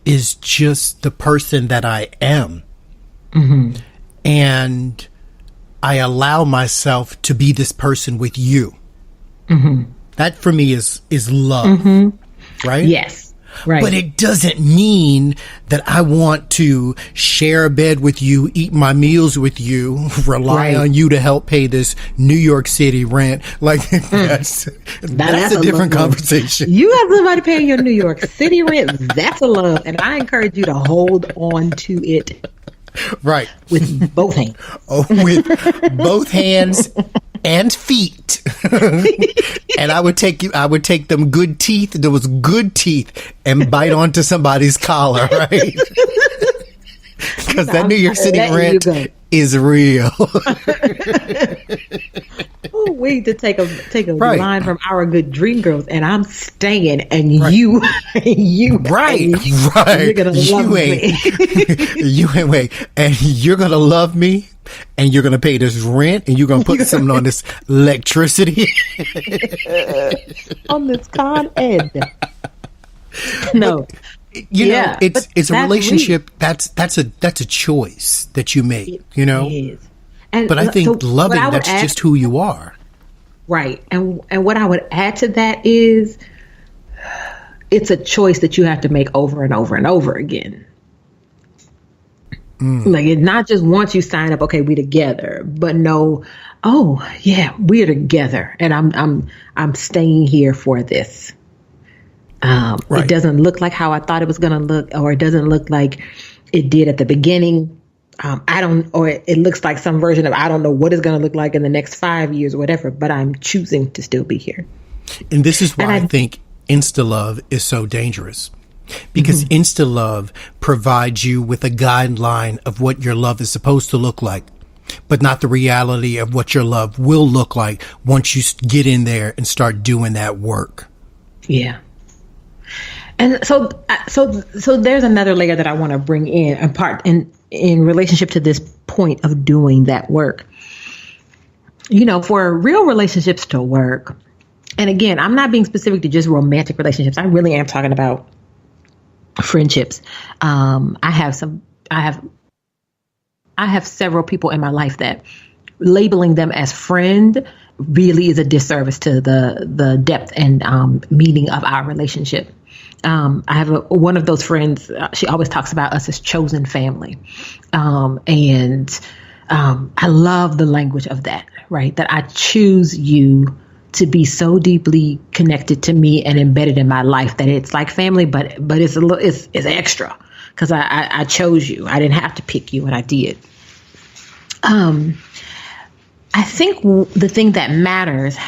is just the person that I am. And I allow myself to be this person with you. That for me is love, right? Yes. Right. But it doesn't mean that I want to share a bed with you, eat my meals with you, rely on you to help pay this New York City rent. Like that's a different conversation. You have somebody paying your New York City rent. That's a love. And I encourage you to hold on to it. Right. With both hands. With both hands and feet. And I would take them good teeth, those good teeth, and bite onto somebody's collar, right? Because that New York City rent is real. We to take a line from our good dream girls, and I'm staying, and you, right. You're gonna love me. You ain't wait, and you're gonna love me, and you're gonna pay this rent, and you're gonna put something on this electricity, on this Con Ed. No. You know, it's a relationship. That's a choice that you make. You know, but I think loving, that's just who you are. Right. And what I would add to that is it's a choice that you have to make over and over and over again. Like it's not just once you sign up, okay, we together, but no, oh yeah, we're together and I'm staying here for this. It doesn't look like how I thought it was going to look, or it doesn't look like it did at the beginning. It looks like some version of, I don't know what it's going to look like in the next 5 years or whatever, but I'm choosing to still be here. And this is why I think insta-love is so dangerous, because insta-love provides you with a guideline of what your love is supposed to look like, but not the reality of what your love will look like once you get in there and start doing that work. Yeah. And so there's another layer that I want to bring in relationship to this point of doing that work. You know, for real relationships to work, and again, I'm not being specific to just romantic relationships. I really am talking about friendships. I have several people in my life that labeling them as friend really is a disservice to the depth and meaning of our relationship. I have one of those friends. She always talks about us as chosen family, and I love the language of that. Right, that I choose you to be so deeply connected to me and embedded in my life that it's like family, but it's extra because I chose you. I didn't have to pick you, and I did. I think the thing that matters,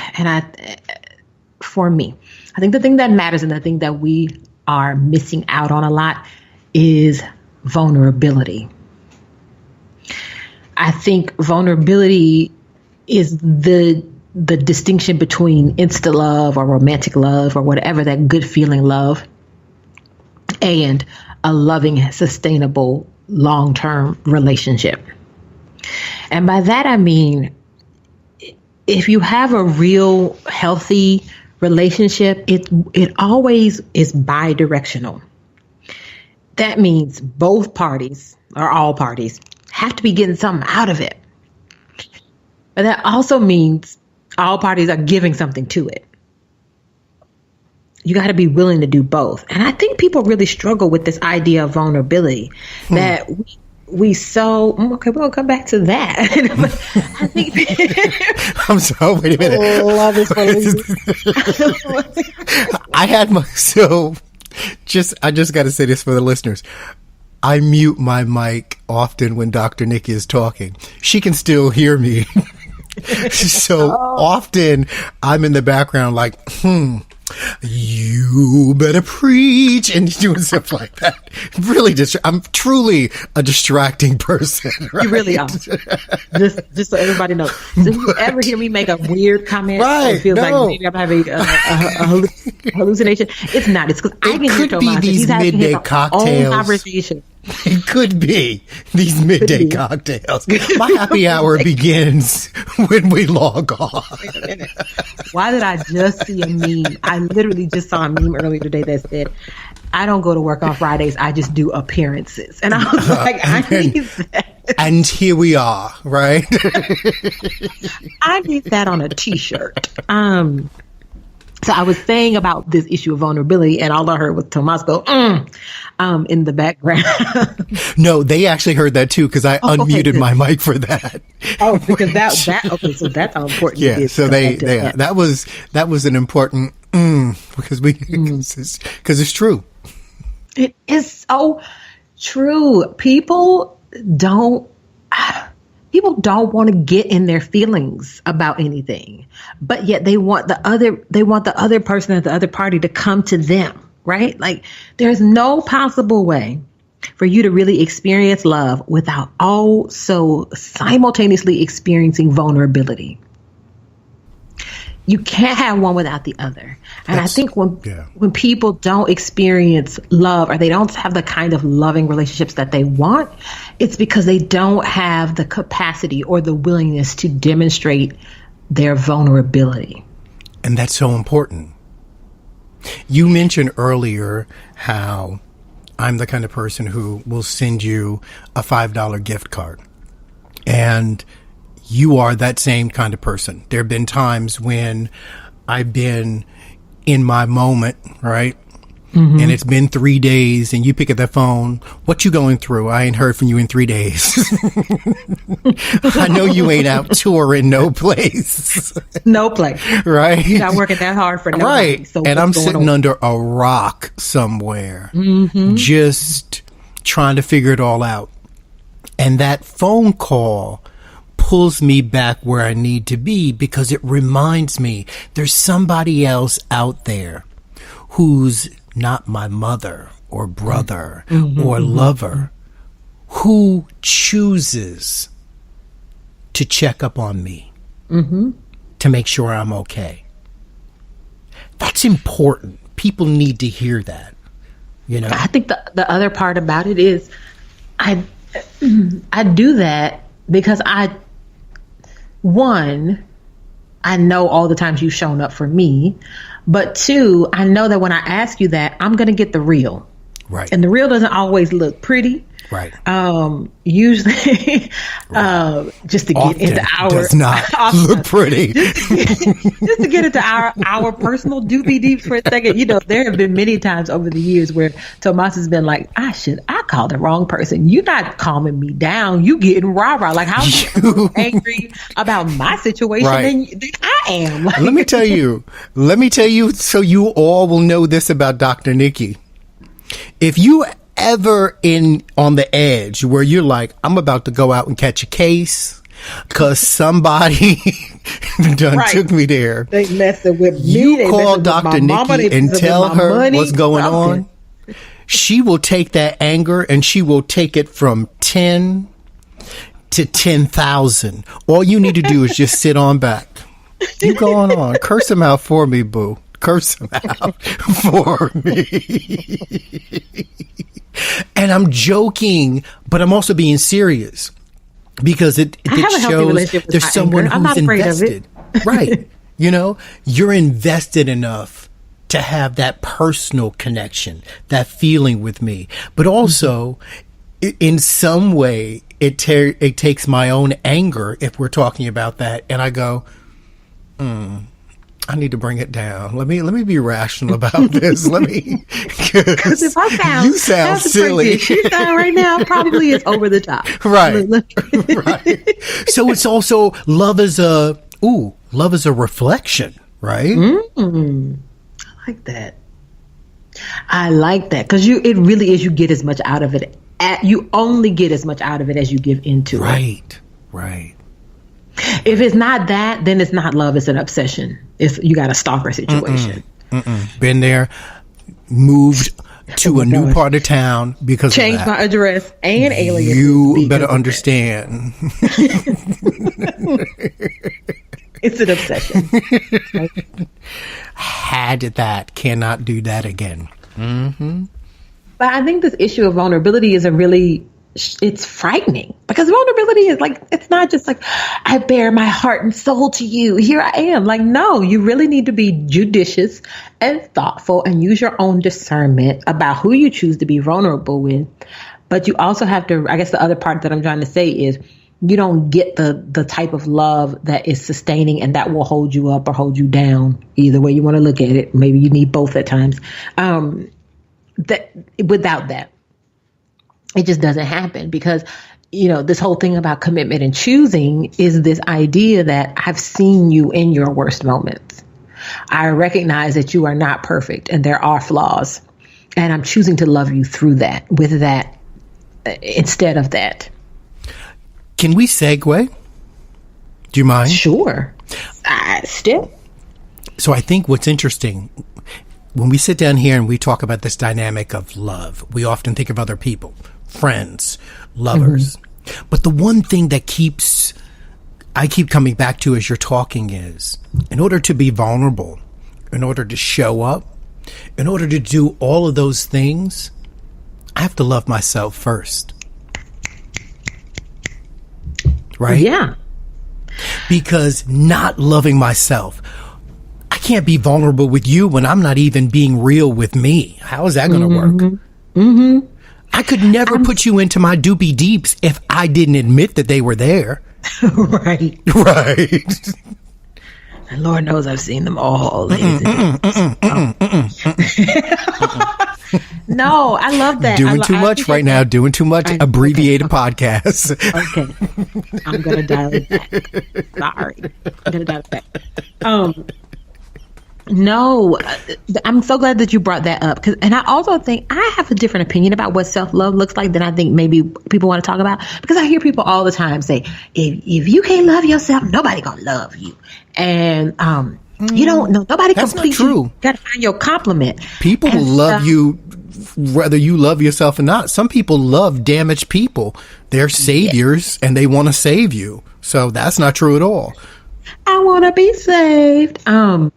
for me, I think the thing that matters and the thing that we are missing out on a lot is vulnerability. I think vulnerability is the distinction between insta love or romantic love or whatever, that good feeling love, and a loving, sustainable, long-term relationship. And by that, I mean, if you have a real healthy relationship, it always is bi-directional. That means both parties, or all parties, have to be getting something out of it. But that also means all parties are giving something to it. You got to be willing to do both. And I think people really struggle with this idea of vulnerability, that we so, okay, we're going to come back to that. I think I'm sorry, wait a minute. Love is I just got to say this for the listeners. I mute my mic often when Dr. Nikki is talking. She can still hear me. So often I'm in the background like, you better preach, and doing stuff like that. Really, I'm truly a distracting person. Right? You really are. Just so everybody knows. So if you ever hear me make a weird comment, it feels like maybe I'm having a hallucination. It's not. It's because I can hear Tomas. These midday cocktails. Conversation. It could be these midday cocktails. My happy hour begins when we log off. Wait a minute. Why did I just see a meme? I literally just saw a meme earlier today that said, I don't go to work on Fridays. I just do appearances. And I was like, I need that. And here we are, right? I need that on a t-shirt. So I was saying about this issue of vulnerability, and all I heard was Tomas go, in the background. No, they actually heard that too, because I unmuted my mic for that. Oh, because okay, so that's how important it Yeah, is. so that was an important because it's true. It is so true. People don't want to get in their feelings about anything, but yet they want the other person at the other party to come to them, right? Like, there's no possible way for you to really experience love without also simultaneously experiencing vulnerability. You can't have one without the other. And I think when people don't experience love, or they don't have the kind of loving relationships that they want, it's because they don't have the capacity or the willingness to demonstrate their vulnerability. And that's so important. You mentioned earlier how I'm the kind of person who will send you a $5 gift card. And you are that same kind of person. There have been times when I've been in my moment, right? Mm-hmm. And it's been 3 days, and you pick up that phone. What you going through? I ain't heard from you in 3 days. I know you ain't out touring no place. No place. Right? You're not working that hard for nobody. Right. So and I'm sitting under a rock somewhere, just trying to figure it all out. And that phone call pulls me back where I need to be, because it reminds me there's somebody else out there who's not my mother or brother or lover, who chooses to check up on me to make sure I'm okay. That's important. People need to hear that. You know, I think the other part about it is I do that because I know all the times you've shown up for me, but two, I know that when I ask you that, I'm going to get the real. Right. And the real doesn't always look pretty. Right. Usually, just to get into our does not look pretty. just to get into our personal Dupee Deeps for a second. You know, there have been many times over the years where Tomas has been like, I called the wrong person. You're not calming me down. You getting rah-rah. Like, how you angry about my situation than I am. Like, Let me tell you so you all will know this about Dr. Nikki. If you ever on the edge where you're like, I'm about to go out and catch a case because somebody took me there. They messing with me. You call Dr. Nikki and tell her what's going on. She will take that anger and she will take it from 10 to 10,000. All you need to do is just sit on back. You go on. Curse him out for me, boo. Curse him out for me. And I'm joking, but I'm also being serious, because it shows there's someone who's invested. Right. You know, you're invested enough to have that personal connection, that feeling with me. But also, in some way, it takes my own anger, if we're talking about that, and I go, I need to bring it down. Let me be rational about this. Because if you sound silly. You sound right now probably is over the top. Right. Right. So it's also love is a reflection, right? I like that. Because it really is. You get as much out of it. You only get as much out of it as you give into it. Right. Right. If it's not that, then it's not love. It's an obsession. You got a stalker situation. Been there, moved to a new part of town because changed of that. My address and alias. You better understand. It's an obsession. Had that, cannot do that again. But I think this issue of vulnerability is a really it's frightening, because vulnerability is like, it's not just like, I bare my heart and soul to you, here I am. Like, no, you really need to be judicious and thoughtful and use your own discernment about who you choose to be vulnerable with. But you also have to, I guess the other part that I'm trying to say is, you don't get the type of love that is sustaining and that will hold you up or hold you down, either way you want to look at it. Maybe you need both at times. That without that, it just doesn't happen, because, this whole thing about commitment and choosing is this idea that I've seen you in your worst moments. I recognize that you are not perfect and there are flaws, and I'm choosing to love you through that, with that, instead of that. Can we segue? Do you mind? Sure. Still. So I think what's interesting, when we sit down here and we talk about this dynamic of love, we often think of other people, friends, lovers. Mm-hmm. But the one thing that I keep coming back to as you're talking is, in order to be vulnerable, in order to show up, in order to do all of those things, I have to love myself first. Right? Yeah. Because not loving myself, I can't be vulnerable with you when I'm not even being real with me. How is that going to work? Mm-hmm. I could never put you into my Dupee Deeps if I didn't admit that they were there. Right. Right. And Lord knows I've seen them all. No, I love that. Doing too much right now. Doing too much abbreviated podcasts. Okay. I'm going to dial it back. Sorry. I'm going to dial it back. No, I'm so glad that you brought that up. And I also think I have a different opinion about what self-love looks like than I think maybe people want to talk about. Because I hear people all the time say, if you can't love yourself, nobody going to love you. And you don't know, nobody completes you. You got to find your compliment. People love you whether you love yourself or not. Some people love damaged people. They're saviors and they want to save you. So that's not true at all. I want to be saved. I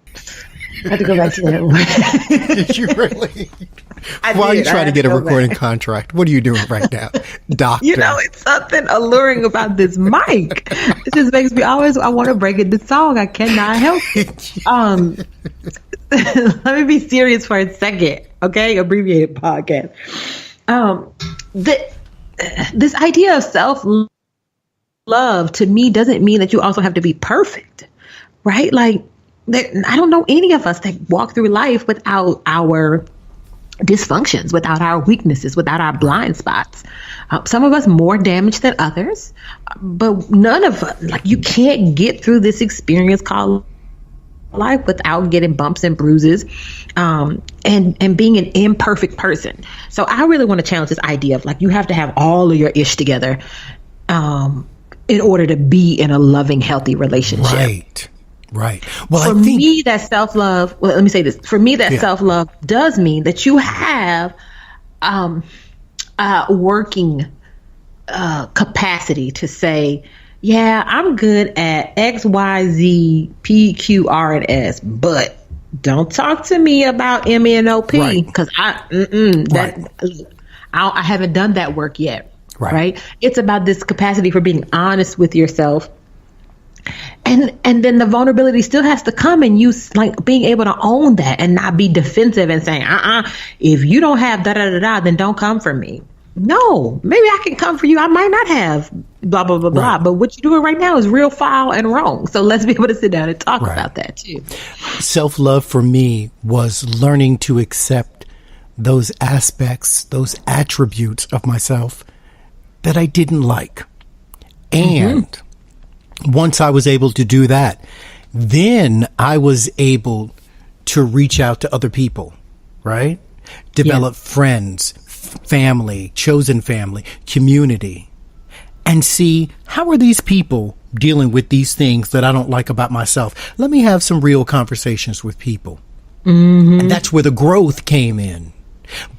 have to go back to that one. Did you really? Why are you trying to get a recording contract? What are you doing right now, doctor? It's something alluring about this mic. It just makes me I want to break into song. I cannot help it. Let me be serious for a second, okay? Abbreviated podcast. This idea of self-love to me doesn't mean that you also have to be perfect, right? Like, I don't know any of us that walk through life without our dysfunctions, without our weaknesses, without our blind spots. Some of us more damaged than others, but none of us, like, you can't get through this experience called life without getting bumps and bruises, and being an imperfect person. So I really want to challenge this idea of, like, you have to have all of your ish together in order to be in a loving, healthy relationship. Right. Well, for me, that self-love, well, let me say this. For me, that self-love does mean that you have working capacity to say, yeah, I'm good at X, Y, Z, P, Q, R, and S, but don't talk to me about M, N, O, P, because I haven't done that work yet. Right? It's about this capacity for being honest with yourself. And then the vulnerability still has to come, and you like being able to own that and not be defensive and saying, if you don't have da-da-da-da, then don't come for me. No, maybe I can come for you. I might not have blah, blah, blah, blah. But what you're doing right now is real foul and wrong. So let's be able to sit down and talk about that too. Self-love for me was learning to accept those aspects, those attributes of myself that I didn't like. And once I was able to do that, then I was able to reach out to other people, right? Develop friends, family, chosen family, community, and see, how are these people dealing with these things that I don't like about myself? Let me have some real conversations with people. And that's where the growth came in.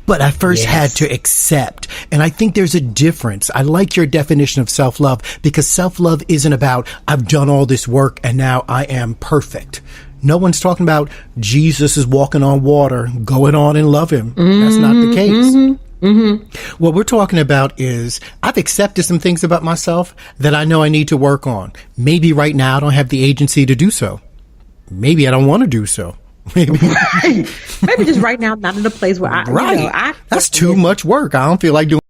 But I first had to accept. And I think there's a difference. I like your definition of self-love, because self-love isn't about, I've done all this work and now I am perfect. No one's talking about Jesus is walking on water. Go it on and love him. That's not the case. What we're talking about is I've accepted some things about myself that I know I need to work on. Maybe right now I don't have the agency to do so. Maybe I don't want to do so. Maybe Maybe just right now I'm not in a place where that's too much work. I don't feel like doing